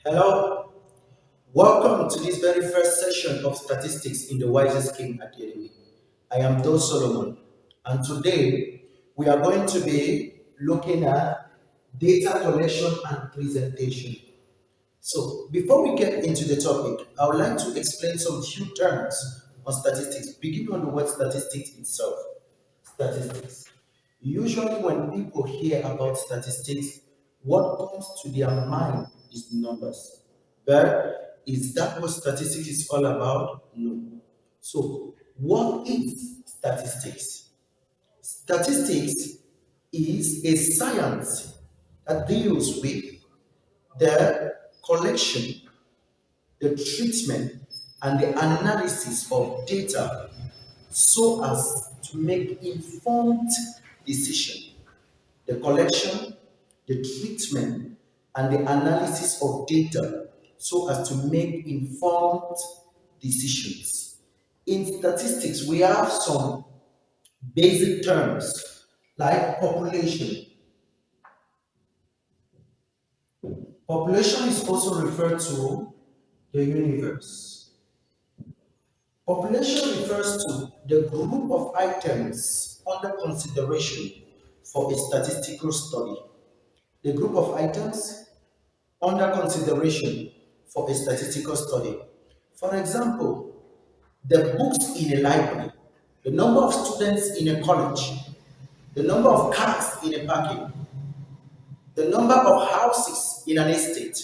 Hello, welcome to this very first session of Statistics in the Wisest King Academy. I am Do Solomon, and today we are going to be looking at data collection and presentation. So, before we get into the topic, I would like to explain some few terms on statistics, beginning on the word statistics itself. Statistics. Usually, when people hear about statistics, what comes to their mind is numbers. But is that what statistics is all about? No. So, what is statistics? Statistics is a science that deals with the collection, the treatment, and the analysis of data so as to make informed decision. The collection, the treatment, and the analysis of data so as to make informed decisions. In statistics, we have some basic terms like population. Population is also referred to the universe. Population refers to the group of items under consideration for a statistical study. The group of items under consideration for a statistical study. For example, the books in a library, the number of students in a college, the number of cars in a parking, the number of houses in an estate,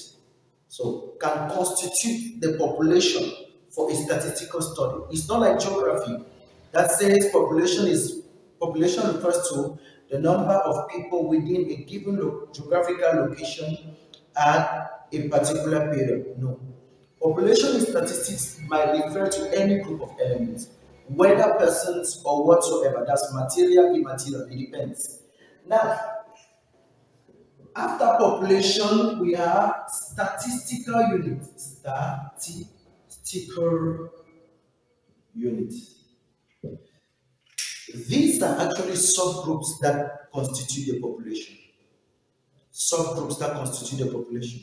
so can constitute the population for a statistical study. It's not like geography that says population refers to the number of people within a given geographical location at a particular period. No. Population in statistics might refer to any group of elements, whether persons or whatsoever. That's material, immaterial, it depends. Now, after population, we have statistical unit. Statistical unit. These are actually subgroups that constitute the population. Subgroups that constitute the population.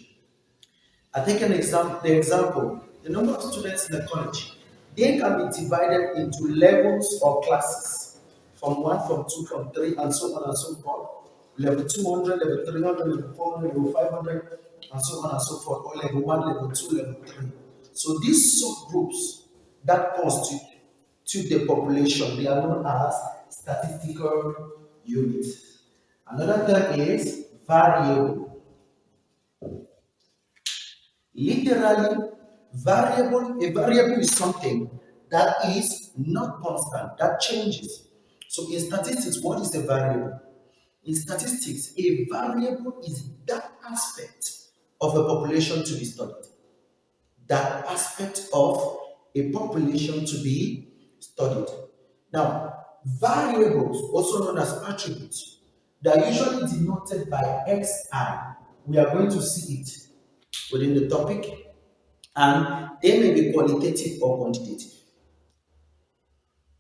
I take an example. The number of students in a college, they can be divided into levels or classes, from one, from two, from three, and so on and so forth. Level 200, level 300, level 400, level 500, and so on and so forth, or level 1, level 2, level 3. So these subgroups that constitute the population, they are known as statistical units. Another term is variable. Literally, a variable is something that is not constant, that changes. So in statistics, what is a variable? In statistics, a variable is that aspect of a population to be studied. That aspect of a population to be studied. Now, variables, also known as attributes, they are usually denoted by xi. We are going to see it within the topic, and they may be qualitative or quantitative.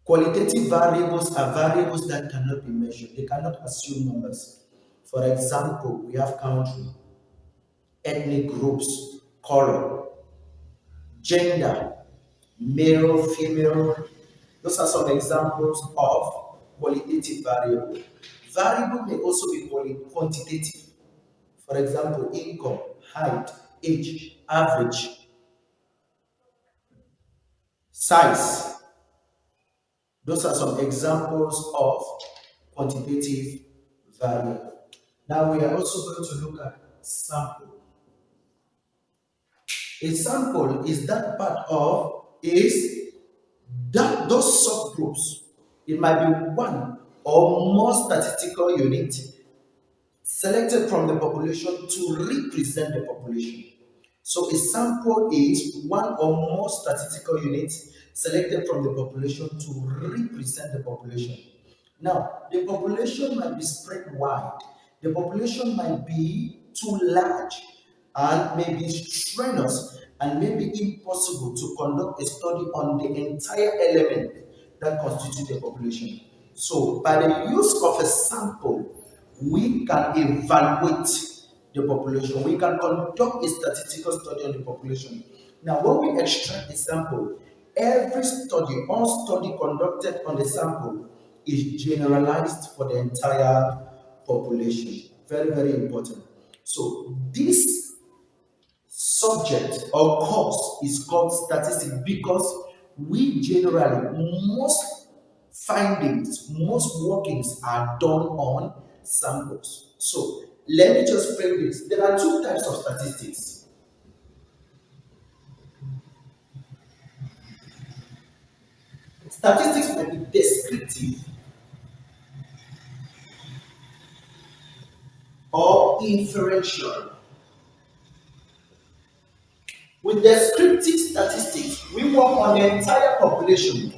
Qualitative variables are variables that cannot be measured. They cannot assume numbers. For example, we have country, ethnic groups, color, gender, male, female. Those are some examples of qualitative variable. Variable may also be quantitative. For example, income, height, age, average, size. Those are some examples of quantitative variable. Now we are also going to look at sample. A sample is that part of is that those subgroups. It might be one or more statistical units selected from the population to represent the population. So a sample is one or more statistical units selected from the population to represent the population. Now, the population might be spread wide. The population might be too large and may be strenuous and may be impossible to conduct a study on the entire element that constitutes the population. So, by the use of a sample, we can evaluate the population. We can conduct a statistical study on the population. Now, when we extract the sample, every study or study conducted on the sample is generalized for the entire population. Very, very important. So, this subject or course is called statistics because we generally, most findings, most workings are done on samples. So let me just break this. There are two types of statistics. Statistics may be descriptive or inferential. With descriptive statistics, we work on the entire population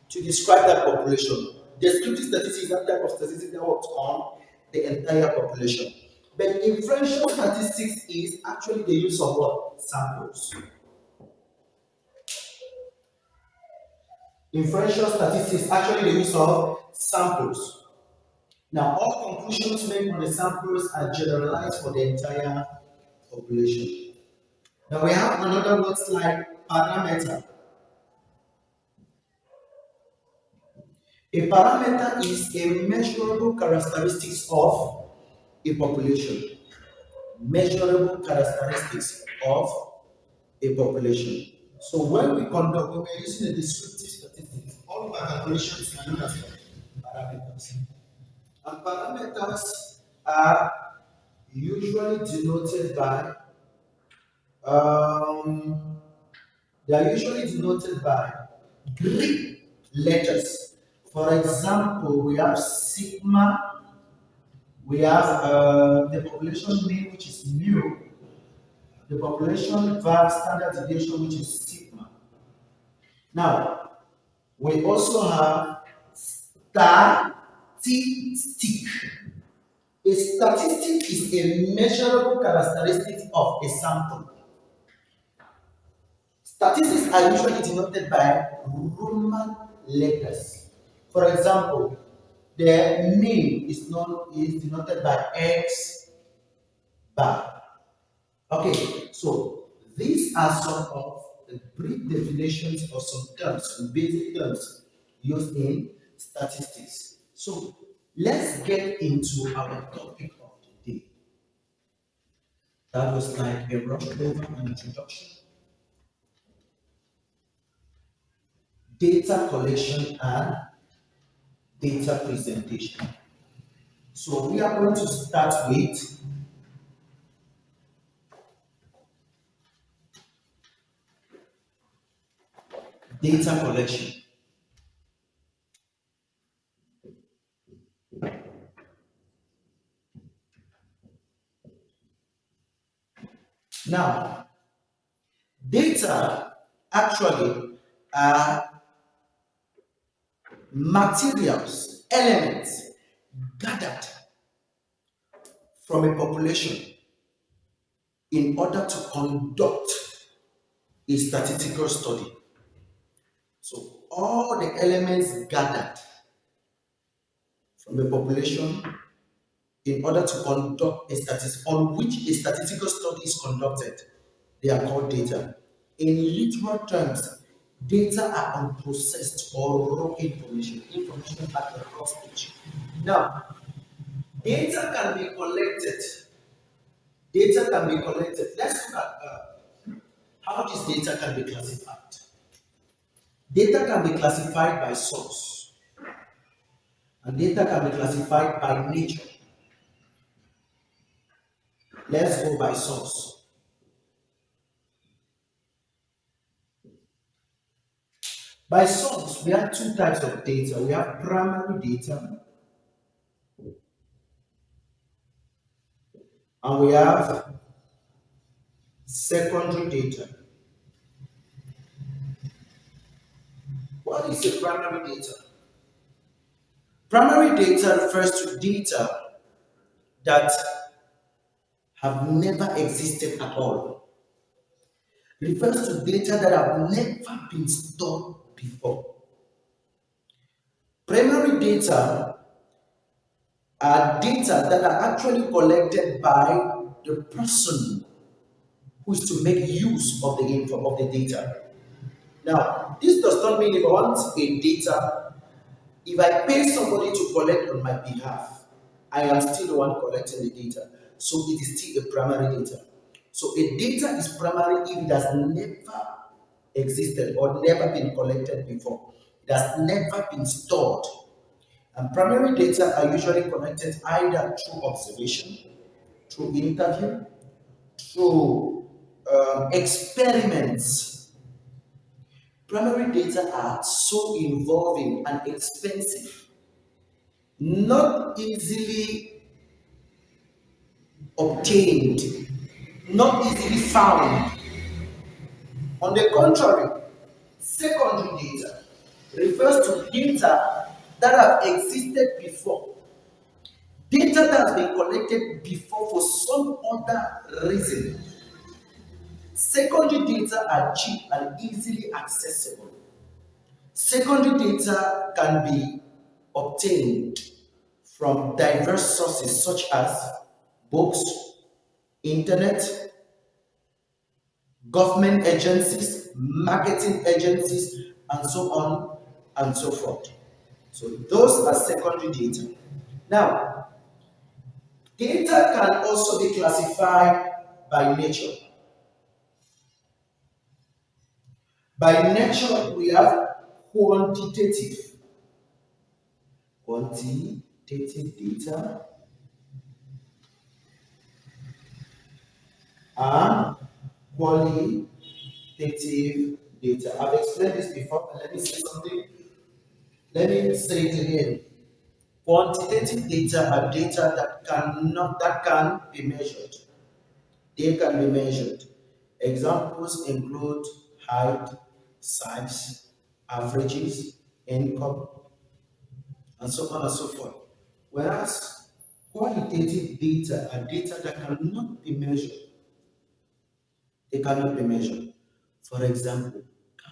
to describe that population. Descriptive statistics is that type of statistics that works on the entire population. But inferential statistics is actually the use of what? Samples. Inferential statistics is actually the use of samples. Now, all conclusions made from the samples are generalized for the entire population. Now, we have another word like parameter. A parameter is a measurable characteristics of a population. Measurable characteristics of a population. So when we're using a descriptive statistics, all of our calculations are known as parameters. And parameters are usually denoted by um, they are usually denoted by Greek letters. For example, we have sigma, we have the population mean, which is mu, the population var standard deviation, which is sigma. Now, we also have statistic. A statistic is a measurable characteristic of a sample. Statistics are usually denoted by Roman letters. For example, the mean is denoted by X bar. Okay, so these are some of the brief definitions of some terms, some basic terms used in statistics. So let's get into our topic of the day. That was like a rush over an introduction, data collection, and data presentation. So we are going to start with data collection. Now, data actually are materials, elements gathered from a population in order to conduct a statistical study. So all the elements gathered from a population in order to conduct a statistical on which a statistical study is conducted, they are called data. In literal terms, data are unprocessed or raw information at a raw stage. Now, data can be collected. Data can be collected. Let's look at how this data can be classified. Data can be classified by source, and data can be classified by nature. Let's go by source. By source, we have two types of data. We have primary data and we have secondary data. What is a primary data? Primary data refers to data that have never existed at all. It refers to data that have never been stored before. Primary data are data that are actually collected by the person who is to make use of the info of the data. Now, this does not mean if I want a data, if I pay somebody to collect on my behalf, I am still the one collecting the data. So it is still a primary data. So a data is primary if it has never existed or never been collected before. It has never been stored. And primary data are usually collected either through observation, through interview, through experiments. Primary data are so involving and expensive, not easily obtained, not easily found. On the contrary, secondary data refers to data that have existed before, data that has been collected before for some other reason. Secondary data are cheap and easily accessible. Secondary data can be obtained from diverse sources such as books, internet, government agencies, marketing agencies, and so on and so forth. So those are secondary data. Now, data can also be classified by nature. By nature, we have quantitative. Quantitative data and qualitative data. I've explained this before, but let me say something. Let me say it again. Quantitative data are data that can be measured. They can be measured. Examples include height, size, averages, income, and so on and so forth. Whereas qualitative data are data that cannot be measured. They cannot be measured. For example,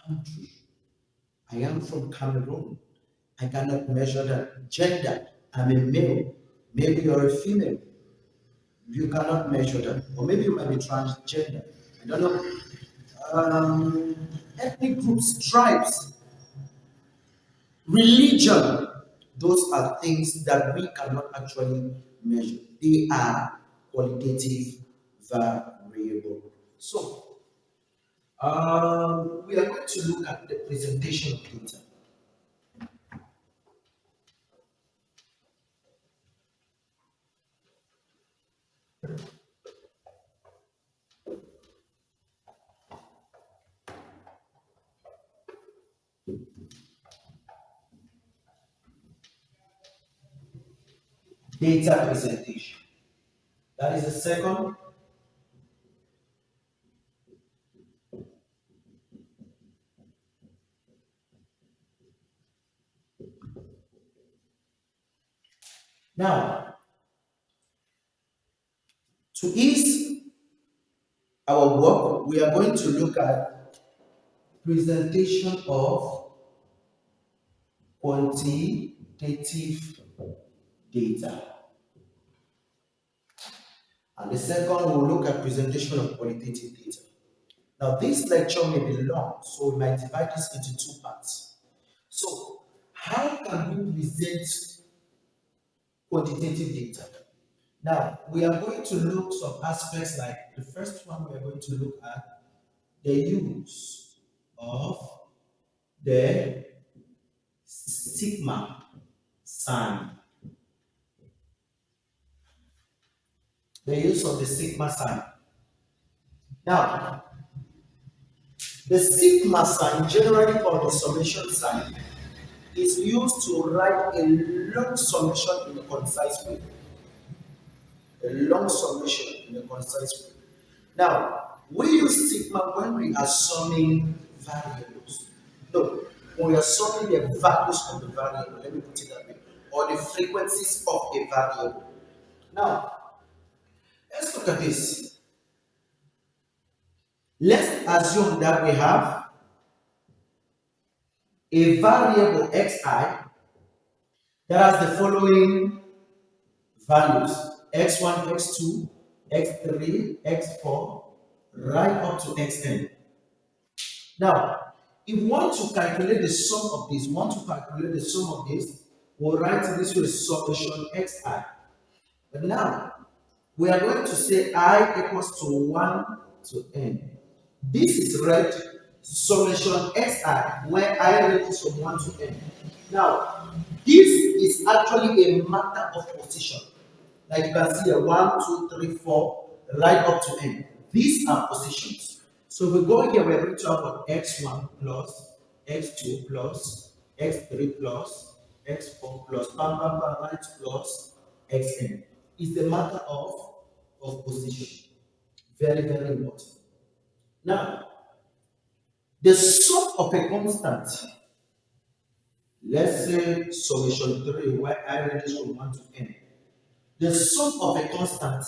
country. I am from Cameroon. I cannot measure that. Gender. I'm a male. Maybe you're a female. You cannot measure that. Or maybe you might be transgender. I don't know. Ethnic groups, tribes, religion. Those are things that we cannot actually measure. They are qualitative variable. So, we are going to look at the presentation of data. Data presentation. That is the second. Now, to ease our work, we are going to look at presentation of quantitative data. And the second, we'll look at presentation of qualitative data. Now, this lecture may be long, so we might divide this into two parts. So, how can we present quantitative data? Now, we are going to look some aspects like the first one we are going to look at the use of the sigma sign. The use of the sigma sign. Now, the sigma sign, generally called the summation sign, is used to write a long summation in a concise way. A long summation in a concise way. Now, we use sigma when we are summing variables. No, when we are summing the values of the variable, let me put it that way, or the frequencies of a variable. Now, let's look at this. Let's assume that we have a variable xi that has the following values x1, x2, x3, x4, right up to xn. Now, if we want to calculate the sum of this, we'll write this with summation xi. But now, we are going to say I equals to 1 to n. This is read summation xi, where I ranges from 1 to n. Now, this is actually a matter of position. Like you can see here, 1, 2, 3, 4, right up to n. These are positions. So we go here, we're going to have x1 plus, x2 plus, x3 plus, x4 plus, bam, bam, bam, right plus, xn. It's a matter of position. Very, very important. Now, the sum of a constant, let's say summation 3, where I ranges from 1 to n. The sum of a constant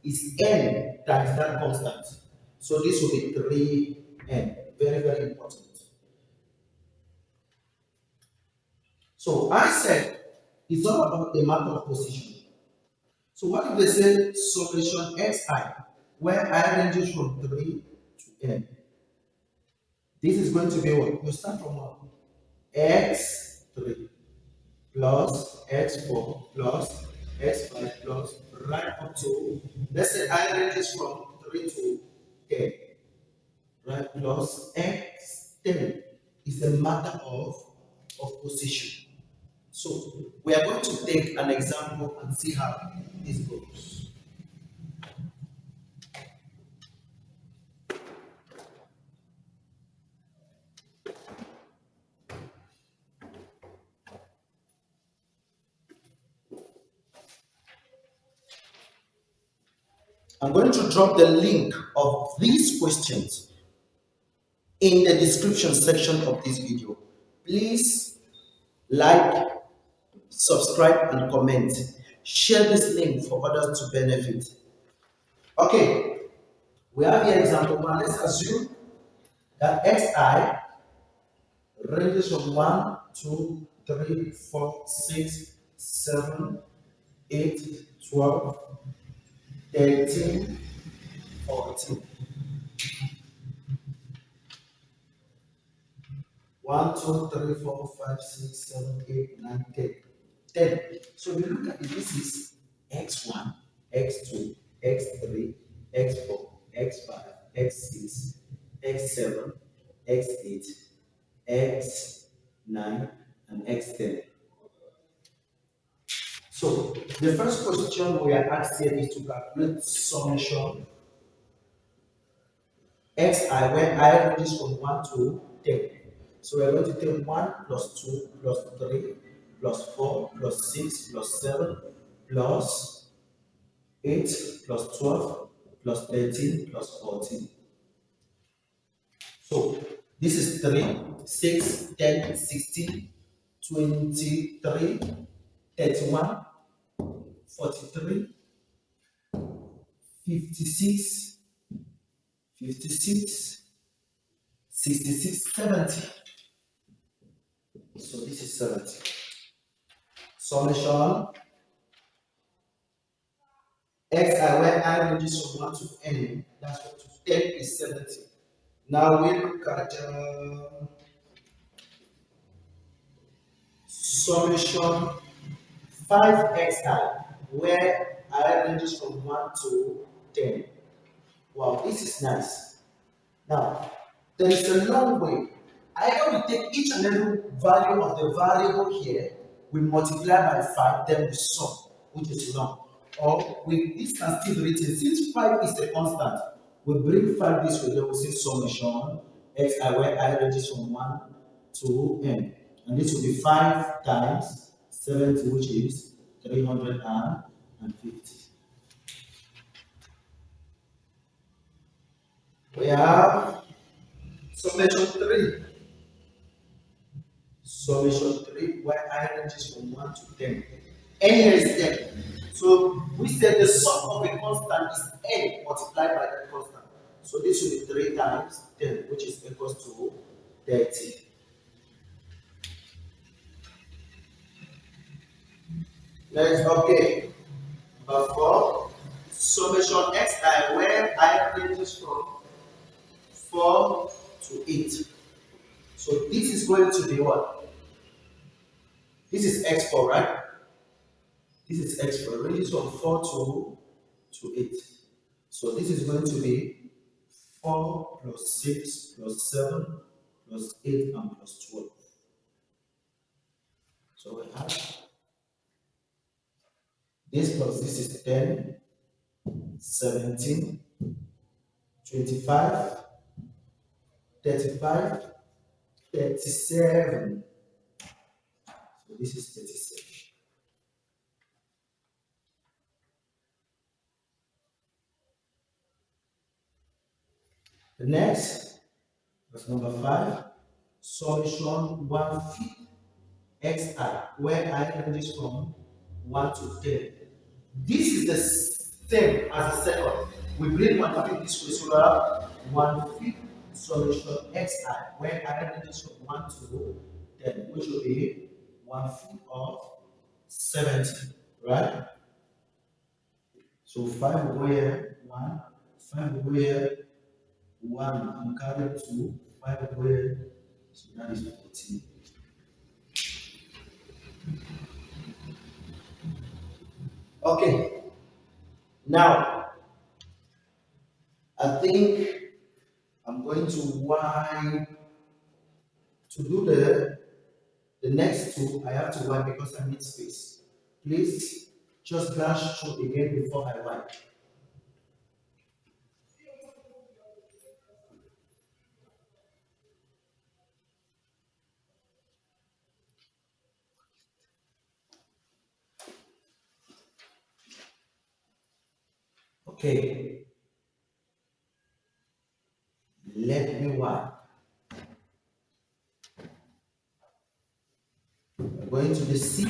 is n times that constant. So this will be 3n. Very, very important. So I said it's all about the matter of position. So what if they say summation xi, where I ranges from 3 to n? This is going to be what? You start from what? x3 plus x4 plus x5 plus right up to, let's say I ranges from 3 to 10, right? Plus x10 is a matter of position. So we are going to take an example and see how this goes. I'm going to drop the link of these questions in the description section of this video. Please like, subscribe, and comment. Share this link for others to benefit. Okay, we have here example one. Let's assume that xi ranges from 1, 2, 3, 4, 6, 7, 8, 12, 13, 14. 1, 2, 3, 4, 5, 6, 7, 8, 9, 10. 10. So we look at it, this is x1, x2, x3, x4, x5, x6, x7, x8, x9, and x10. So the first question we are asked here is to calculate summation xi, where I ranges from 1 to 10. So we're going to take 1 plus 2 plus 3 plus 4 plus 6 plus 7 plus 8 plus 12 plus 13 plus 14. So this is 3, 6, 10, 16, 23, 31, 43, 56, 56, 66, 70. So this is 70. Summation xi, where I ranges from 1 to n, that's what to 10 is 70. Now we look at summation 5xi, where I ranges from 1 to 10. Wow, this is nice. Now, there is a long way. Either we take each and every value of the variable here, we multiply by 5, then we sum, which is long. Or this can still be written, since 5 is a constant, we bring 5 this way, then we say summation xi, where I ranges from 1 to n. And this will be 5 times 70, which is 350. We have summation 3. Summation 3, where I ranges from 1 to 10. N here is 10. So we said the sum of a constant is n multiplied by that constant. So this will be 3 times 10, which is equals to 30. Next, okay. Number 4, summation xi where I ranges from 4 to 8. So this is going to be what? This is x4, right? This is x4, ranges from 4 to 8. So this is going to be 4 plus 6 plus 7 plus 8 and plus 12. So we have this plus this is 10, 17, 25, 35, 37. So this is 37. The next, that's number 5, solution 1/5 xi, where I ranges from 1 to 10. This is the same as the second. We bring 1/5 this way, so we have 1/5 solution xi, where I ranges from 1 to 10, which will be 1/5 of 70, right? So 5 will go here, 1, 5 will go here, 1, I'm carrying 2, 5 will go here, so that is 14. Okay, now I think I'm going to wipe to do the next two. I have to wipe because I need space. Please just glance through again before I wipe. Okay, let me wipe. I'm going to the C.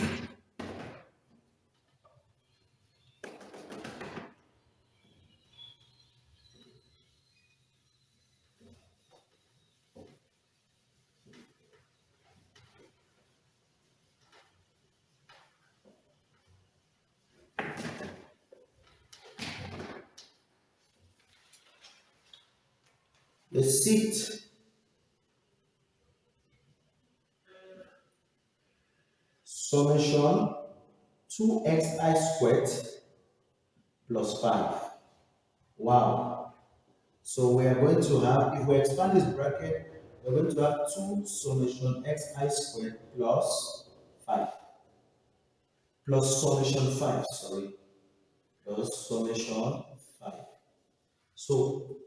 The seat summation 2xi squared plus 5. Wow. So we are going to have, if we expand this bracket, we're going to have 2 summation xi squared plus 5. Plus summation 5, sorry. Plus summation 5. So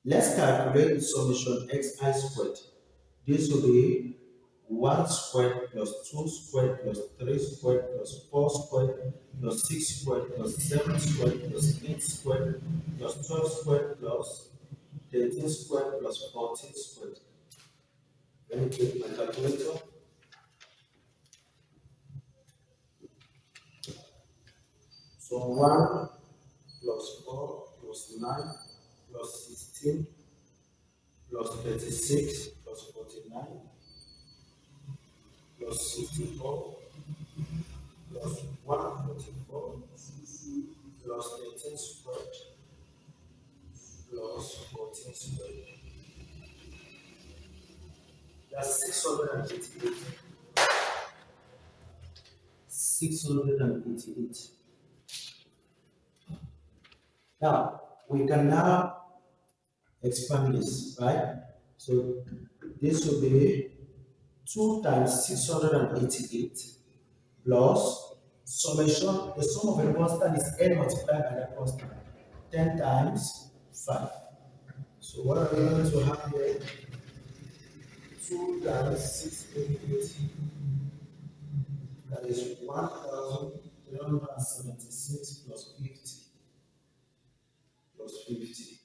let's calculate summation xi squared. This will be 1 squared plus 2 squared plus 3 squared plus 4 squared plus 6 squared plus 7 squared plus 8 squared plus 12 squared plus 13 squared plus 14 squared. Let me take my calculator. So 1 plus 4 plus 9 plus 16 plus 36 plus 49 plus 64 plus 144 plus 13 squared plus 14 squared. That's 688. 688. Now, we can now expand this, right? So this will be 2 times 688 plus summation, the sum of a constant is n multiplied by that constant, 10 times 5. So what are we going to have here? 2 times 688, that is 1,376 plus 50 plus 50.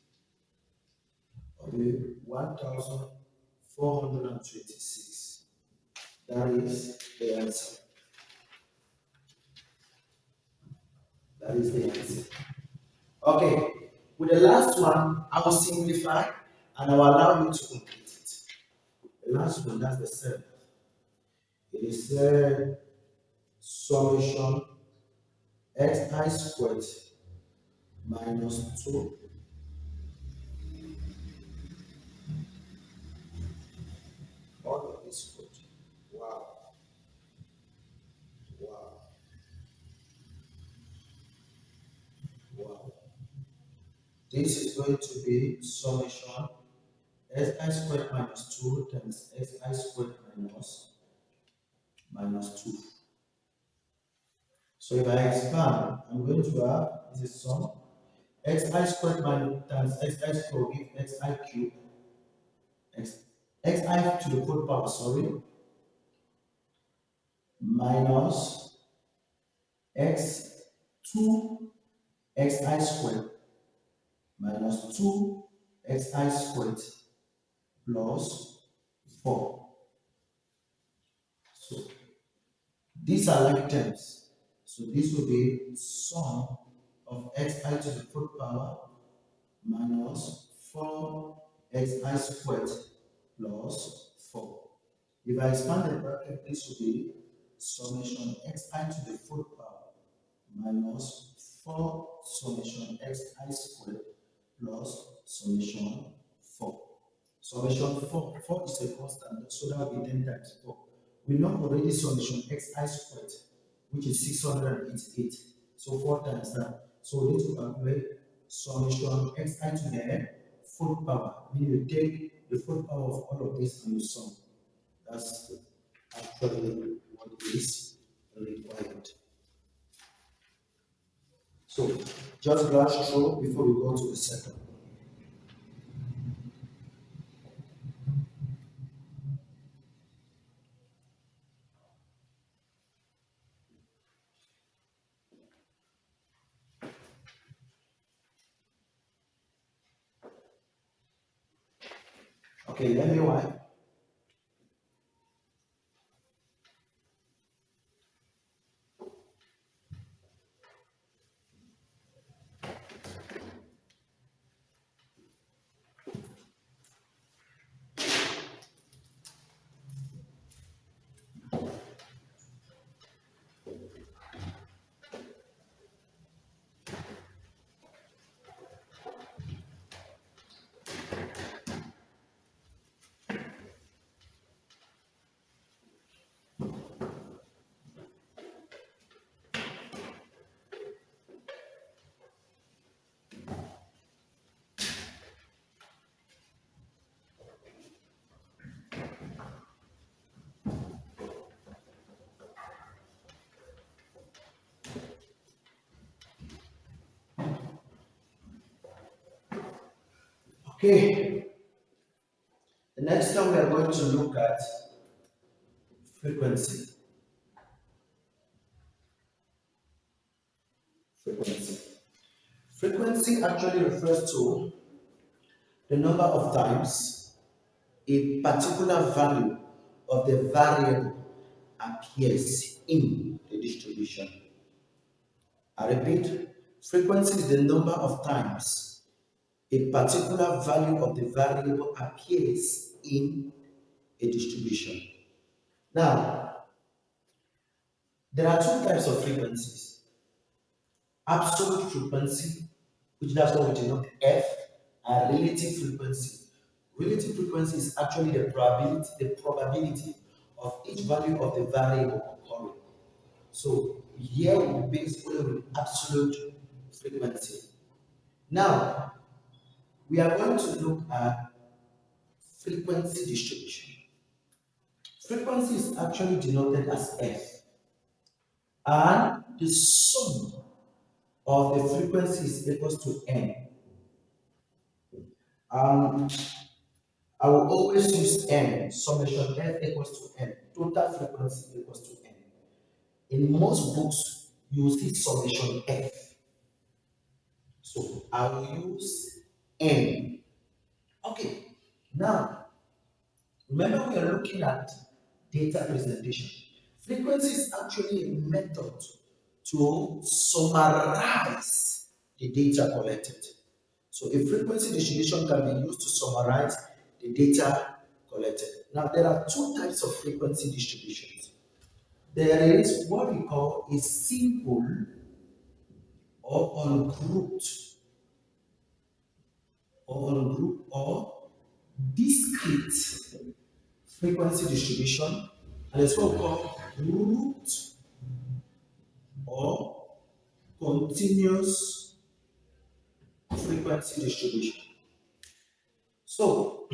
Okay, 1,426. That is the answer. That is the answer. Okay, with the last one, I will simplify and I will allow you to complete it. The last one, that's the seventh. It is summation xi squared minus 2 all of this squared. Wow, wow, wow. This is going to be summation xi squared minus 2 times xi squared minus 2. So if I expand, I'm going to have this is sum xi squared minus times xi squared will give xi cube x xi to the fourth power, sorry, minus x 2 xi squared minus 2 xi squared plus 4. So these are like terms. So this will be sum of xi to the fourth power minus 4xi squared plus 4. If I expand the bracket, this will be summation xi to the fourth power minus 4 summation xi squared plus summation 4. Summation 4 is a constant, so that will be 10 times 4. We know already summation xi squared, which is 688. So 4 times that. So we need to calculate summation xi to the fourth power. Meaning you take the fourth power of all of this and you sum. That's actually what is required. So just brush through before we go to the second. Okay, let me wipe. Okay, the next time we are going to look at frequency. Frequency. Frequency actually refers to the number of times a particular value of the variable appears in the distribution. I repeat, frequency is the number of times a particular value of the variable appears in a distribution. Now, there are two types of frequencies. Absolute frequency, which that's what we denote F, and relative frequency. Relative frequency is actually the probability of each value of the variable occurring. So here we basically with absolute frequency. Now we are going to look at frequency distribution. Frequency is actually denoted as F, and the sum of the frequency is equals to N. Um, I will always use N, summation F equals to N, total frequency equals to N. In most books, you will see summation F. So I will use N. Okay, now remember we are looking at data presentation. Frequency is actually a method to summarize the data collected. So a frequency distribution can be used to summarize the data collected. Now there are two types of frequency distributions. There is what we call a simple or ungrouped or discrete frequency distribution, and it's what we call grouped or continuous frequency distribution. So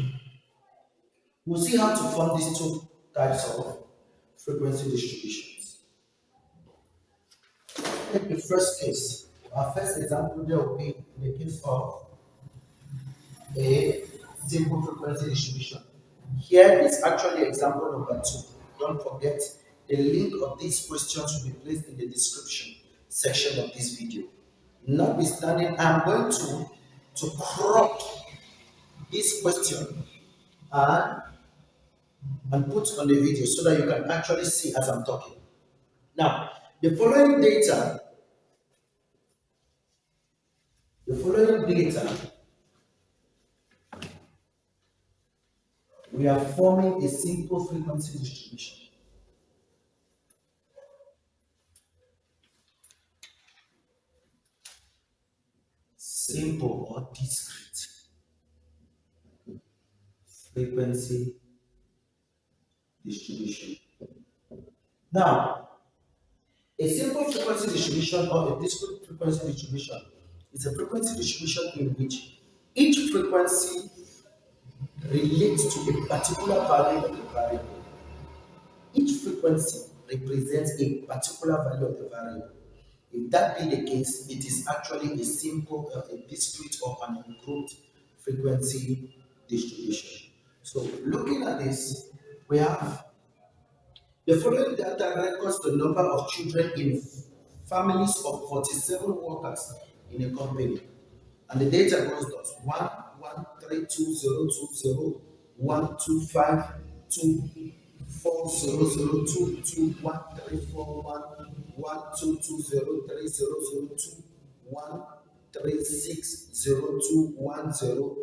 we'll see how to form these two types of frequency distributions. Take the first case. Our first example there will be in the case of a simple frequency distribution. Here is actually example number 2. Don't forget, the link of these questions will be placed in the description section of this video. Notwithstanding, I'm going to crop this question and, and put on the video so that you can actually see as I'm talking. Now, the following data, we are forming a simple frequency distribution. Simple or discrete frequency distribution. Now, a simple frequency distribution or a discrete frequency distribution is a frequency distribution in which each frequency relates to a particular value of the variable. Each frequency represents a particular value of the variable. If that be the case, it is actually a simple, a discrete or an ungrouped frequency distribution. So looking at this, we have the following data records the number of children in families of 47 workers in a company. And the data goes thus: 1, 2, 5, 2, 1, 3, 4, 1, 2, 2, 0, 3, 0, 0, 2, 1, 3, 6, 0, 2, 1, 0,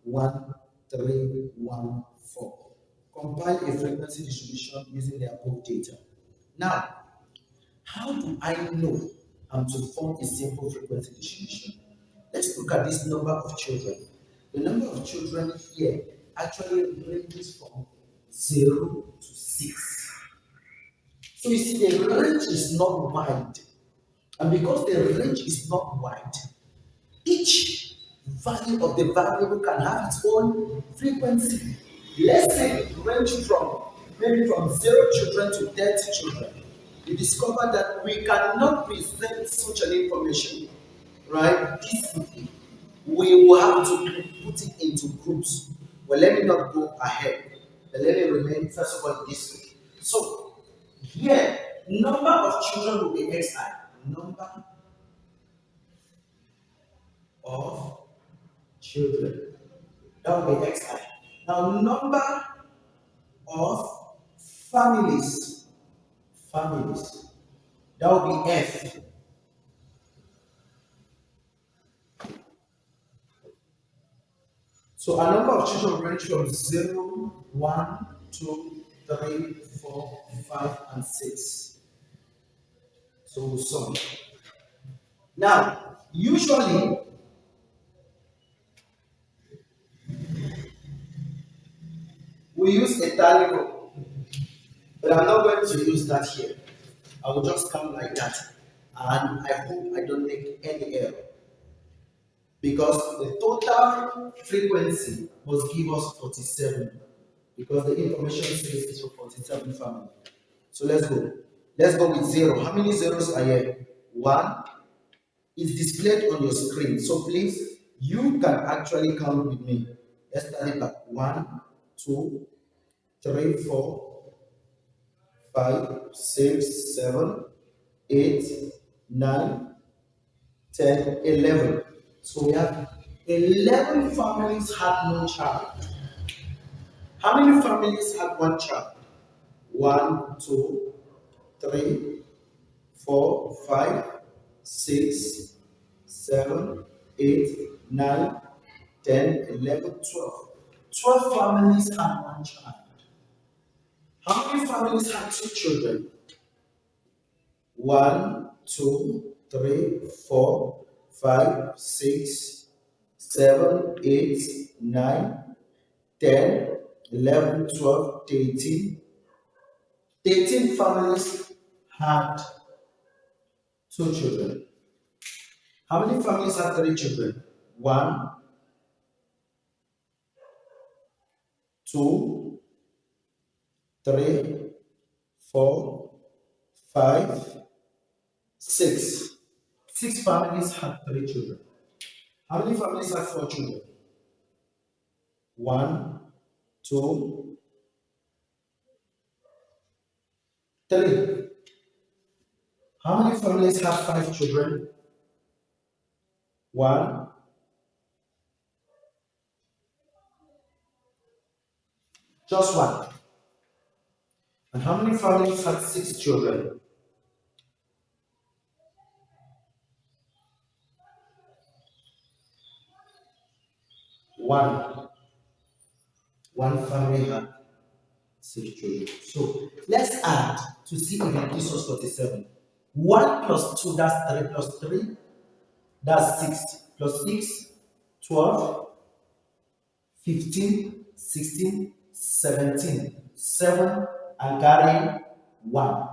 1, 3, 1, 4. Compile a frequency distribution using the above data. Now, how do I know to form a simple frequency distribution? Let's look at this number of children. The number of children here actually ranges from 0 to 6. So you see, the range is not wide. And because the range is not wide, each value of the variable can have its own frequency. Let's say it ranges from maybe from 0 children to 30 children. You discover that we cannot present such an information, right, decently. We will have to put it into groups. Well, let me not go ahead, but let me remain first of all this way. So here, number of children will be xi. Number of children. That will be xi. Now, number of families. That will be f. So a number of children range from 0, 1, 2, 3, 4, 5, and 6. So we'll sum. Now, usually, we use a tally row, but I'm not going to use that here. I will just come like that, and I hope I don't make any error. Because the total frequency must give us 47, because the information says it's for 47 family. So let's go. Let's go with 0. How many zeros are here? 1 is displayed on your screen. So please, you can actually count with me. Let's start it back. 1, 2, 3, 4, 5, 6, 7, 8, 9, 10, 11. So we have 11 families had no child. How many families had one child? 1, 2, 3, 4, 5, 6, 7, 8, 9, 10, 11, 12. 12 families had one child. How many families had 2 children? 1, 2, 3, 4, 5, 6, 7, 8, 9, 10, 11, 12, 13. 13 families had two children. How many families had three children? One, two, three, four, five, six. Six families had three children. How many families had four children? One, two, three. How many families have five children? One, just one. And how many families had six children? One. One family had six children. So let's add to see if it gives us 47. 1 plus 2, that's 3 plus 3, that's 6 plus 6, 12, 15, 16, 17. 7 and carry 1.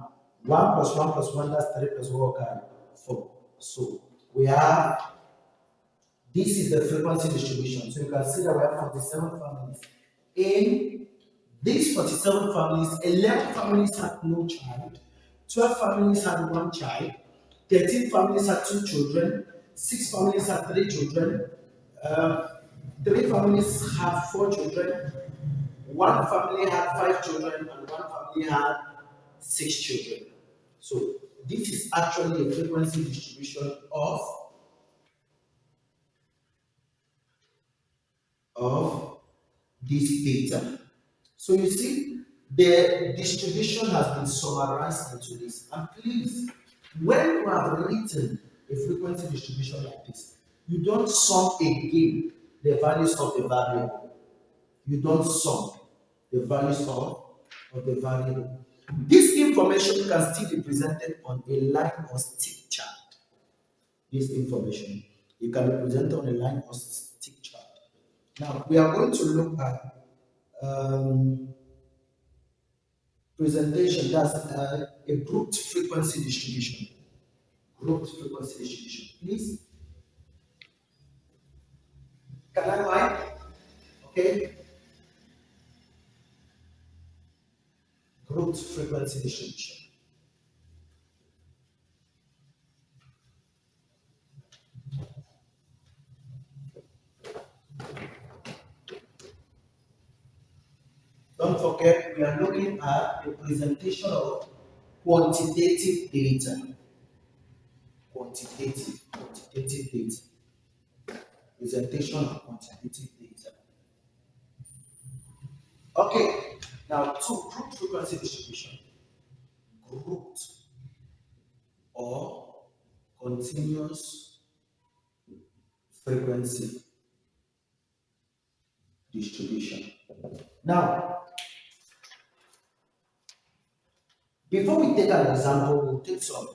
1 plus 1 plus 1, that's 3 plus 1 carry 4. So we have, this is the frequency distribution. So you can see that we have 47 families. In these 47 families, 11 families had no child, 12 families had one child, 13 families had two children, 6 families had three children, 3 families had four children, one family had five children, and one family had six children. So this is actually a frequency distribution of this data. So you see, the distribution has been summarized into this. And please, when you have written a frequency distribution like this, you don't sum again the values of the variable. You don't sum the values of the variable. This information can still be presented on a line or stick chart. This information, it can be presented on a line or stick chart. Now, we are going to look at presentation, that's a grouped frequency distribution. Grouped frequency distribution. Please, can I write? Okay. Grouped frequency distribution. Don't forget, we are looking at the presentation of quantitative data. Quantitative data. Presentation of quantitative data. Okay, now to group frequency distribution. Grouped or continuous frequency distribution. Now, before we take an example, we'll take some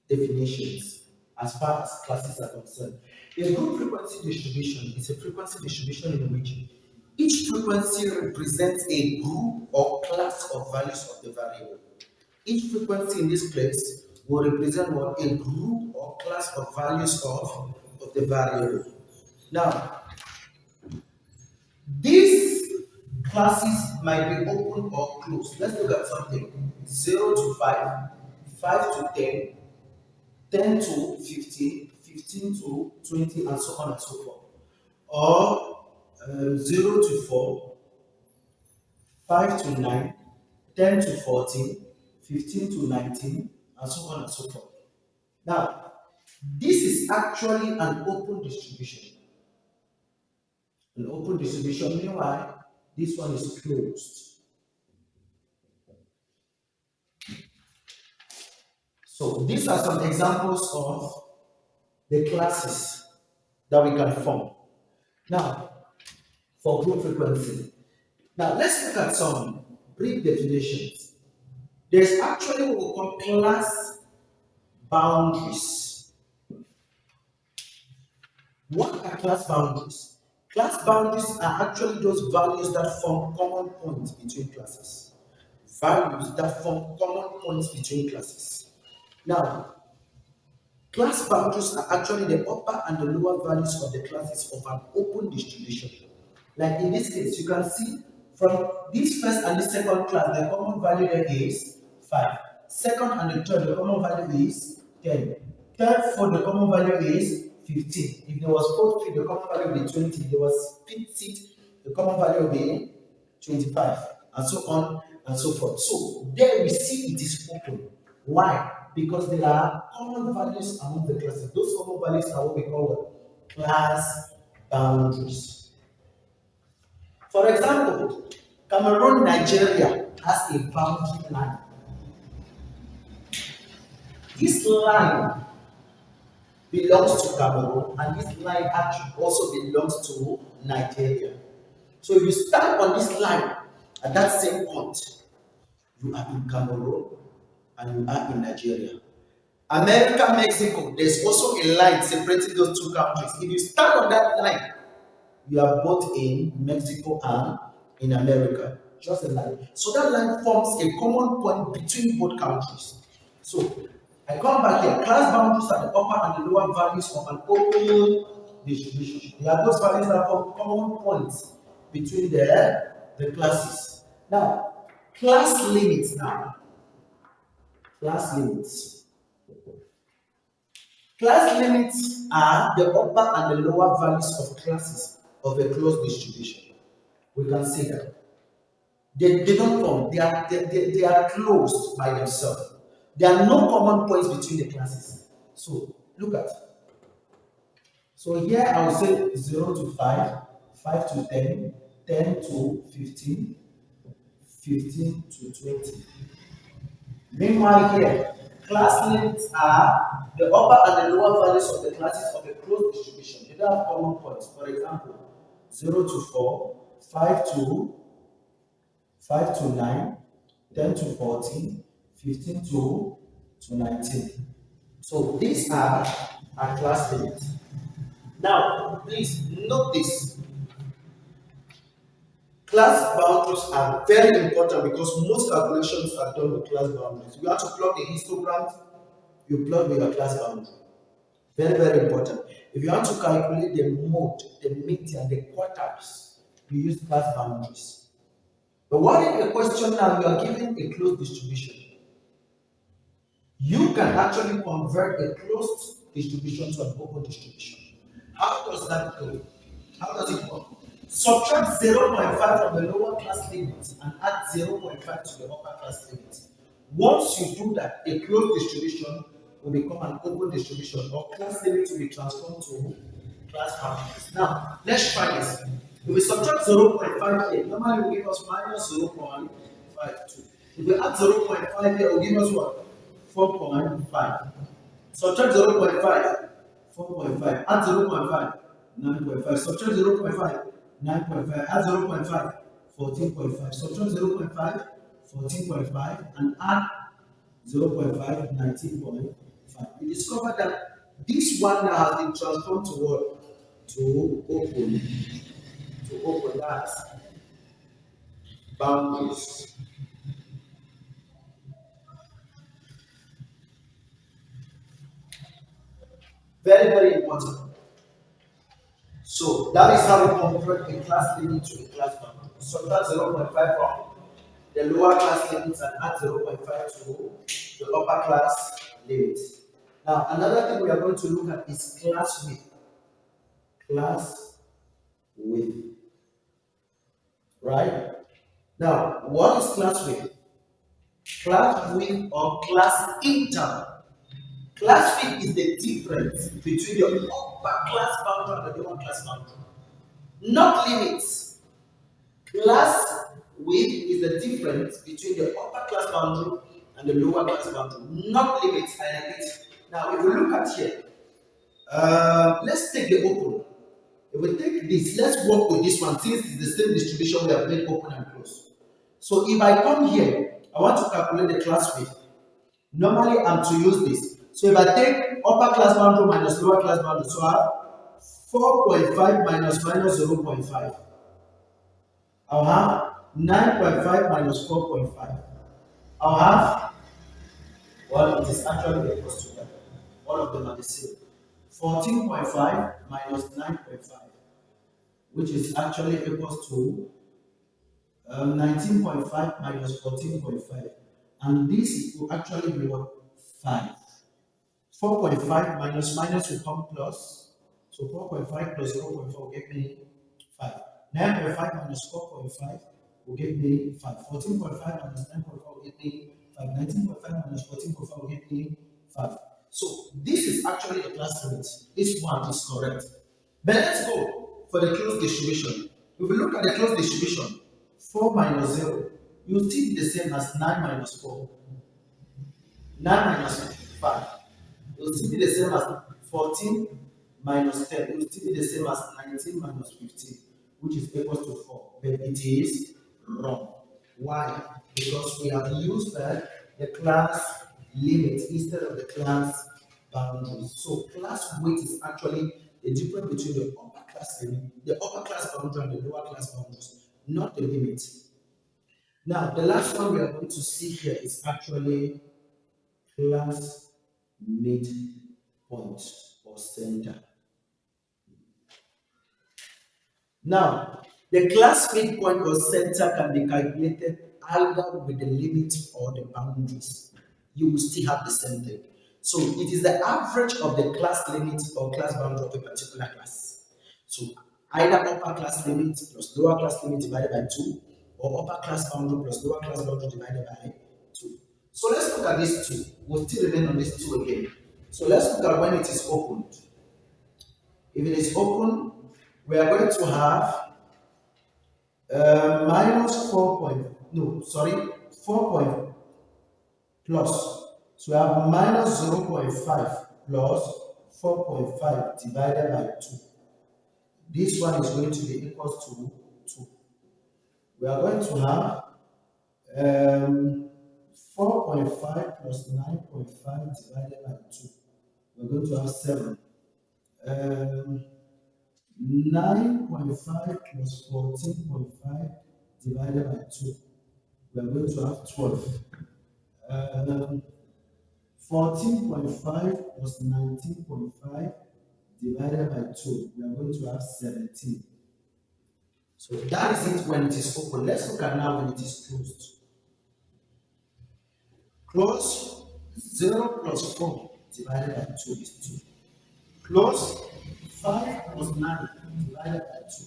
definitions as far as classes are concerned. A group frequency distribution is a frequency distribution in which each frequency represents a group or class of values of the variable. Each frequency in this place will represent what? A group or class of values of the variable. Now, these classes might be open or closed. Let's look at something. 0 to 5, 5 to 10, 10 to 15, 15 to 20, and so on and so forth. Or 0 to 4, 5 to 9, 10 to 14, 15 to 19, and so on and so forth. Now, this is actually an open distribution. An open distribution, meanwhile, this one is closed. So these are some examples of the classes that we can form. Now, for group frequency. Now, let's look at some brief definitions. There's actually what we call class boundaries. What are class boundaries? Class boundaries are actually those values that form common points between classes. Values that form common points between classes. Now, class boundaries are actually the upper and the lower values of the classes of an open distribution. Like in this case, you can see from this first and the second class, the common value there is 5. Second and the third, the common value is 10. Third, fourth, the common value is 15. If there was fourth feet, the common value will be 20. If there was fifth seat, the common value will be 25, and so on and so forth. So there we see it is open. Why? Because there are common values among the classes. Those common values are what we call what? Class boundaries. For example, Cameroon, Nigeria has a boundary line. This line belongs to Cameroon, and this line actually also belongs to Nigeria. So if you stand on this line at that same point, you are in Cameroon and you are in Nigeria. America, Mexico, there's also a line separating those two countries. If you stand on that line, you are both in Mexico and in America. Just a line. So that line forms a common point between both countries. So I come back here. Class boundaries are the upper and the lower values of an open distribution. They are those values that form common points between the classes. Now, class limits now. Class limits. Class limits are the upper and the lower values of classes of a closed distribution. We can see that. They don't form, they are closed by themselves. There are no common points between the classes. So look at. So here I will say 0 to 5, 5 to 10, 10 to 15, 15 to 20. Meanwhile here, class limits are the upper and the lower values of the classes of a closed distribution. They don't have common points. For example, 0 to 4, 5 to 9, 10 to 14, 15 to 19. So these are our class limits. Now, please note this. Class boundaries are very important because most calculations are done with class boundaries. You have to plug the histogram, you plug with your class boundary. Very, very important. If you want to calculate the mode, the median, the quarters, you use class boundaries. But what if a question now you are given a closed distribution? You can actually convert a closed distribution to an open distribution. How does that go? How does it work? Subtract 0.5 from the lower class limit and add 0.5 to the upper class limit. Once you do that, a closed distribution will become an open distribution, or class limit will be transformed to class boundaries. Now, let's try this. If we subtract 0.5 here, normally it will give us minus 0.52. If we add 0.5 here, it will give us what? 4.5. Subtract 0.5, 4.5. Add 0.5, 9.5. Subtract 0.5, 9.5. Add 0.5, 14.5. Subtract 0.5, 14.5. And add 0.5, 19.5. We discovered that this one now has been transformed to what? To open. To open, that's boundaries. Very, very important. So that is how we convert a class limit to a class boundary. Subtract 0.5 from the lower class limits and add 0.5 to the upper class limit. Now, another thing we are going to look at is class width. Class width. Right? Now, what is class width? Class width or class interval. Class width is the difference between the upper class boundary and the lower class boundary. Not limits. Class width is the difference between the upper class boundary and the lower class boundary. Not limits, I repeat. Now, if we look at here, let's take the open. If we take this, let's work with this one since it's the same distribution we have made open and close. So if I come here, I want to calculate the class width. Normally, I'm to use this. So if I take upper class boundary minus lower class boundary, so I have 4.5 minus 0.5. I'll have 9.5 minus 4.5. I'll have, well, it is actually equals to that. All of them are the same. 14.5 minus 9.5, which is actually equals to 19.5 minus 14.5. And this will actually be what? 5. 4.5 minus will come plus. So 4.5 plus 0.4 will give me 5. 9.5 minus 4.5 will give me 5. 14.5 minus 9.5 will give me 5. 19.5 minus 14.5 will give me 5. So this is actually a class limit. This one is correct. But let's go for the closed distribution. If we look at the closed distribution, 4 minus 0, you will still be the same as 9 minus 4. 9 minus 5. It will still be the same as 14 minus 10. It will still be the same as 19 minus 15, which is equal to 4. But it is wrong. Why? Because we have used the class limit instead of the class boundaries. So class weight is actually the difference between the upper class limit, the upper class boundary and the lower class boundaries, not the limit. Now, the last one we are going to see here is actually class midpoint or center. Now, the class midpoint or center can be calculated either with the limit or the boundaries. You will still have the same thing. So it is the average of the class limit or class boundary of a particular class. So either upper class limit plus lower class limit divided by 2, or upper class boundary plus lower class boundary divided by 2. So let's look at these two. We'll still remain on these two again. So let's look at when it is opened. If it is open, we are going to have minus 4 point, no, sorry, 4 point plus. So we have minus 0.5 plus 4.5 divided by 2. This one is going to be equal to 2. We are going to have 4.5 plus 9.5 divided by 2. We're going to have 7. 9.5 plus 14.5 divided by 2. We are going to have 12. 14.5 plus 19.5 divided by 2. We are going to have 17. So that is it when it is open. Let's look at now when it is closed. Close, 0 plus 4 divided by 2 is 2. Close, 5 plus 9 divided by 2.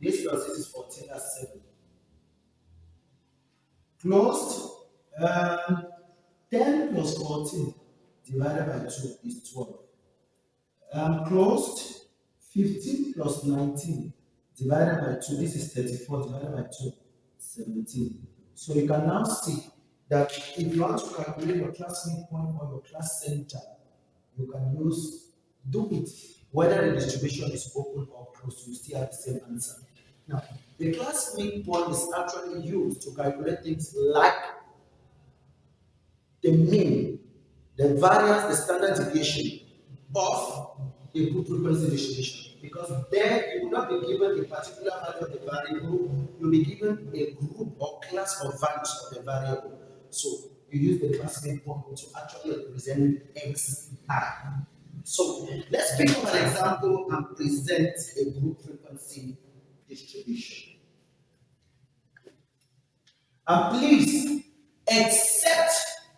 This plus this is 14, that's 7. Closed, 10 plus 14 divided by 2 is 12. Closed, 15 plus 19 divided by 2, this is 34 divided by 2, 17. So you can now see that if you want to calculate your class midpoint or your class center, you can do it whether the distribution is open or closed, you still have the same answer. Now, the class midpoint is actually used to calculate things like the mean, the variance, the standard deviation of a group frequency distribution. Because there you will not be given a particular value of the variable, you'll be given a group or class of values of the variable. So you use the class midpoint to actually represent xi. So let's pick up an example and present a group frequency distribution. And please, except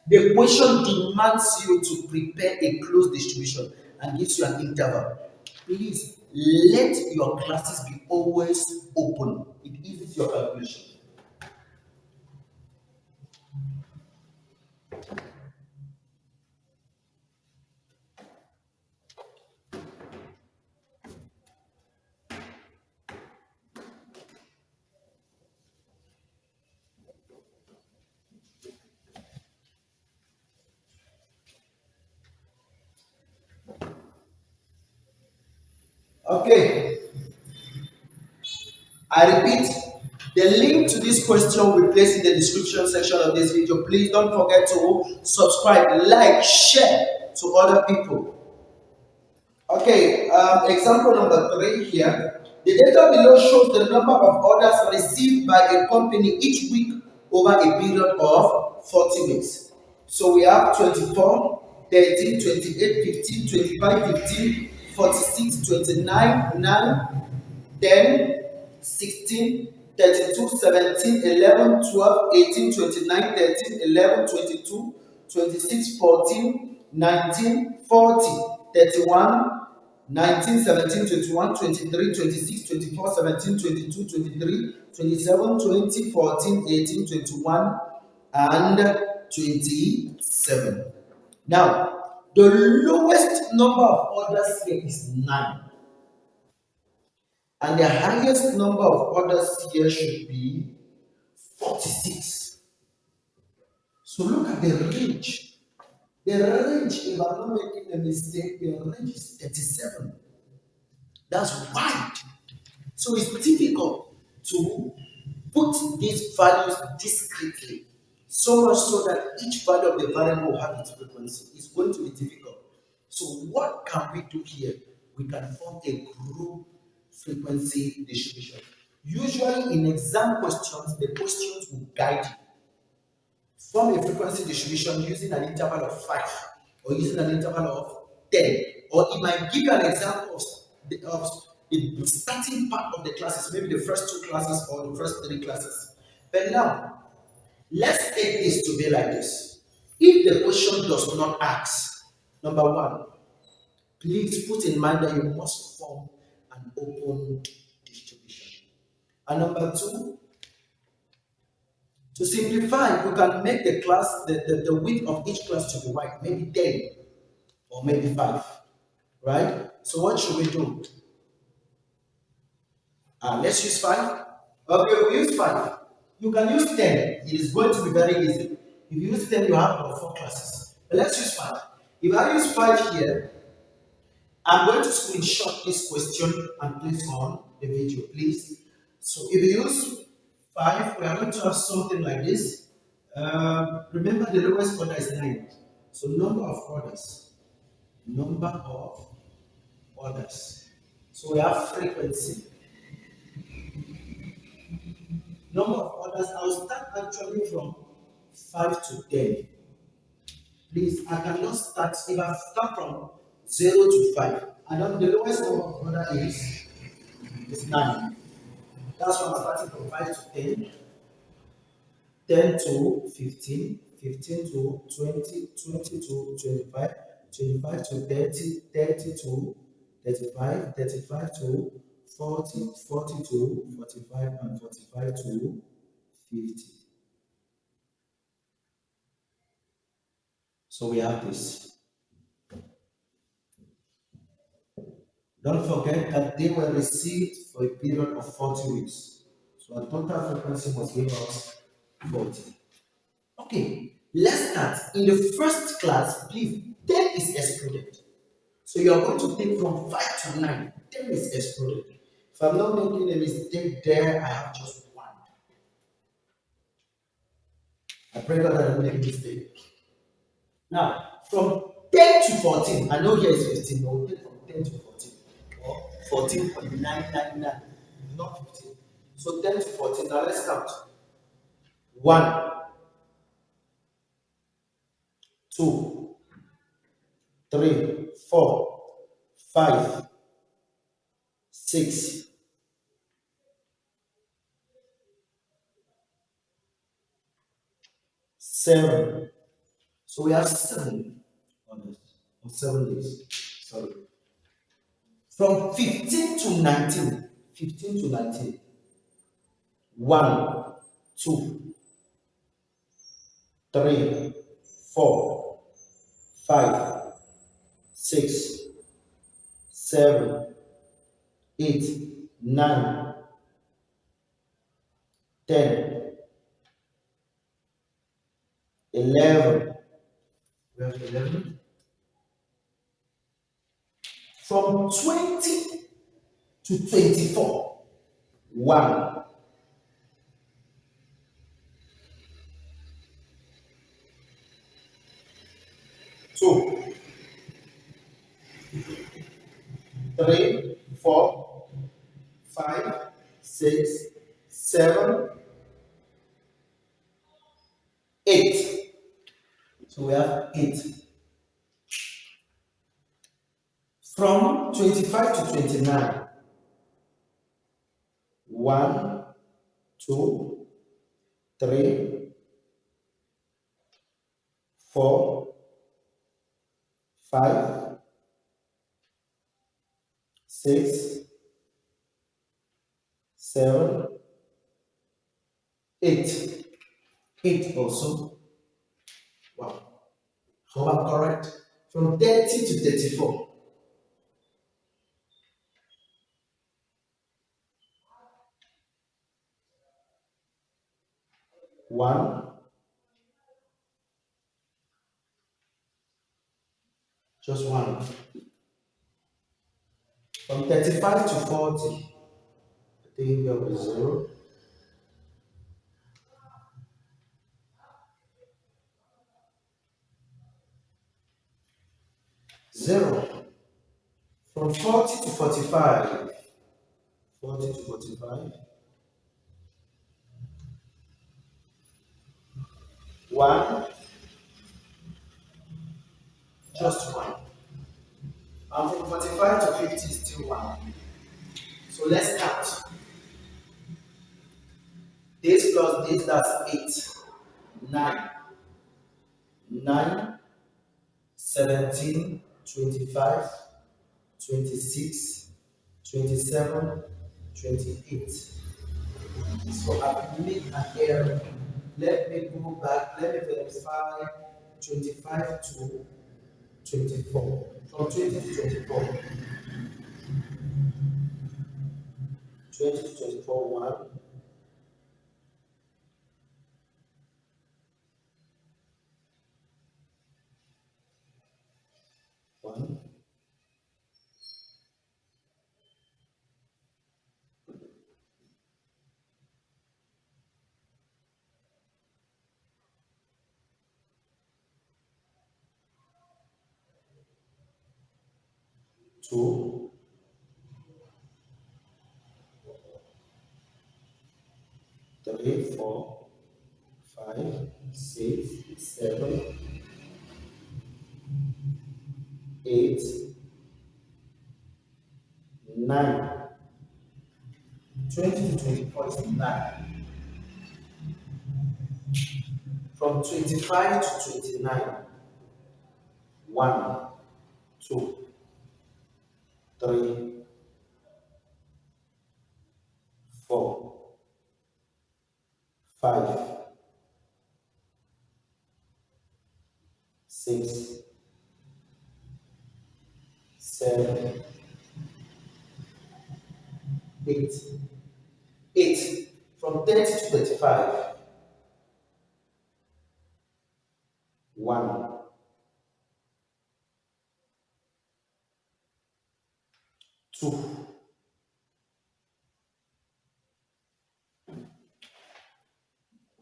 the question demands you to prepare a closed distribution and gives you an interval, please let your classes be always open. It eases your calculation. Okay, I repeat, the link to this question will place in the description section of this video. Please don't forget to subscribe, like, share to other people. Okay, example number 3 here. The data below shows the number of orders received by a company each week over a period of 40 weeks. So we have 24, 13, 28, 15, 25, 15, 46, 29, 9, 10, 16, 32, 17, 11, 12, 18, 29, 13, 11, 22, 26, 14, 19, 40, 31, 19, 17, 21, 23, 26, 24, 17, 22, 23, 27, 20, 14, 18, 21, and 27. Now, the lowest number of orders here is 9. And the highest number of orders here should be 46. So look at the range. The range, if I'm not making a mistake, the range is 37. That's wide. So it's difficult to put these values discretely. So much so that each value of the variable will have its frequency. It's going to be difficult. So what can we do here? We can form a group frequency distribution. Usually in exam questions, the questions will guide you. Form a frequency distribution using an interval of 5 or using an interval of 10. Or it might give you an example of the starting part of the classes, maybe the first 2 classes or the first 3 classes. But now, let's take this to be like this. If the question does not ask, number 1, please put in mind that you must form an open distribution. And number 2, to simplify, you can make the class, the width of each class to be wide, maybe 10 or maybe 5, right? So what should we do? Let's use 5. Okay, we use 5. You can use 10. It is going to be very easy. If you use 10, you have about 4 classes. But let's use 5. If I use 5 here, I'm going to screenshot this question and place on the video, please. So if you use 5, we are going to have something like this. Remember, the lowest order is 9. So number of orders. Number of orders. So we have frequency. Number of orders. I'll start actually from 5 to 10. Please, I cannot start. If I start from 0 to 5, and then the lowest number of order is 9. That's why I'm starting from 5 to 10, 10 to 15, 15 to 20, 20 to 25, 25 to 30, 30 to 35, 35 to 40, 40 to 45, and 45 to 50. So we have this. Don't forget that they were received for a period of 40 weeks. So our total frequency must give us 40. Okay, let's start. In the first class, please, 10 is excluded. So you are going to take from 5 to 9. 10 is excluded. If I'm not making a mistake there, I have just 1. I pray God that I don't make a mistake. Now, from 10 to 14, I know here is 15, but we'll take from 10 to 14. Or 14.999, not 15. So 10 to 14, now let's count. 1, 2, 3, 4, 5, 6, 7. So we have 7 on this, on 7 days. Sorry. From 15 to 19, 15 to 19. 1, 2, 3, 4, 5, 6, 7, 8, 9, 10, 11. We have 11. From 20 to 24. 1. Two. 3, 4, 5, 6, 7, 8. So we have 8. From 25 to 29. 1, 2, 3, 4, 5, 6, 7, 8. 8 also. Wow. Hope I'm correct. From 30 to 34. 1, just 1. From 35 to 40. I think there was 0. 0. From 40 to 45. 40 to 45. 1, just 1. And from 45 to 50 is still 1. So let's count. This plus this, that's 8. 9. 9, 17, 25, 26, 27, 28. So I made an error. Let me go back, let me verify 25 to 24. From 20 to 24. 20 to 24, 1. 1. 2. 3, 4, 5, 6, 7, 8, 9. 20 to 24 is 9. From 25 to 29. 1, 2, 3, 4, 5, 6, 7, 8. 8. From 30 to 35. 1, 2.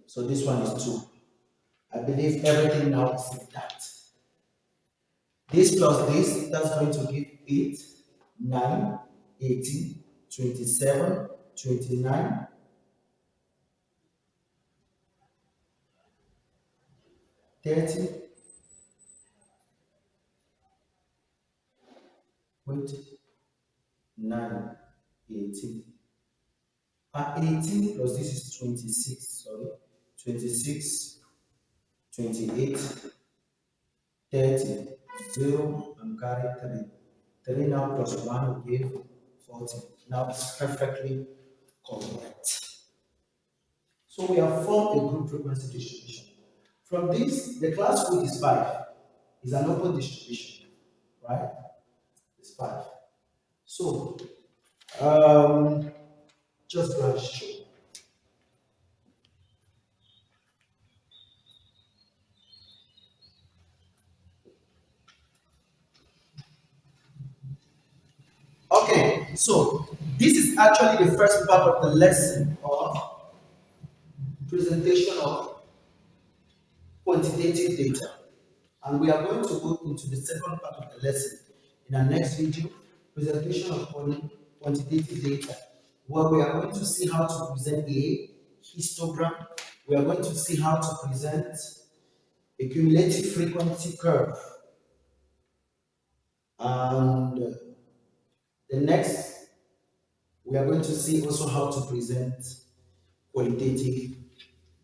So this one is 2. I believe everything now is intact. This plus this, that's going to give 8, 9, 18, 27, 29, 30. Wait. 9, 18. 18 plus this is 26, sorry. 26, 28, 30, 0, and carry 3. 3 now plus 1 will give 40. Now it's perfectly correct. So we have formed a group frequency distribution. From this, the class width is 5. It's an open distribution, right? It's 5. So, just go and show. Okay, so this is actually the first part of the lesson of presentation of quantitative data. And we are going to go into the second part of the lesson in our next video. presentation of quantitative data, where we are going to see how to present a histogram. We are going to see how to present a cumulative frequency curve. And the next, we are going to see also how to present qualitative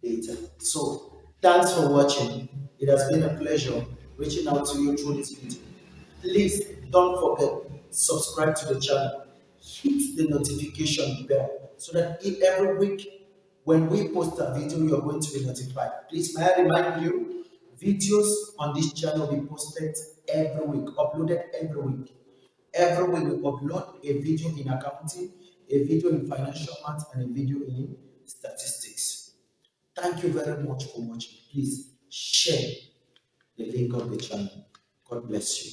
data. So, thanks for watching. It has been a pleasure reaching out to you through this video. Please don't forget, subscribe to the channel, hit the notification bell so that every week when we post a video, you're going to be notified. Please, may I remind you, videos on this channel will be posted every week, uploaded every week. Every week we upload a video in accounting, a video in financial math, and a video in statistics. Thank you very much for watching. Please share the link of the channel. God bless you.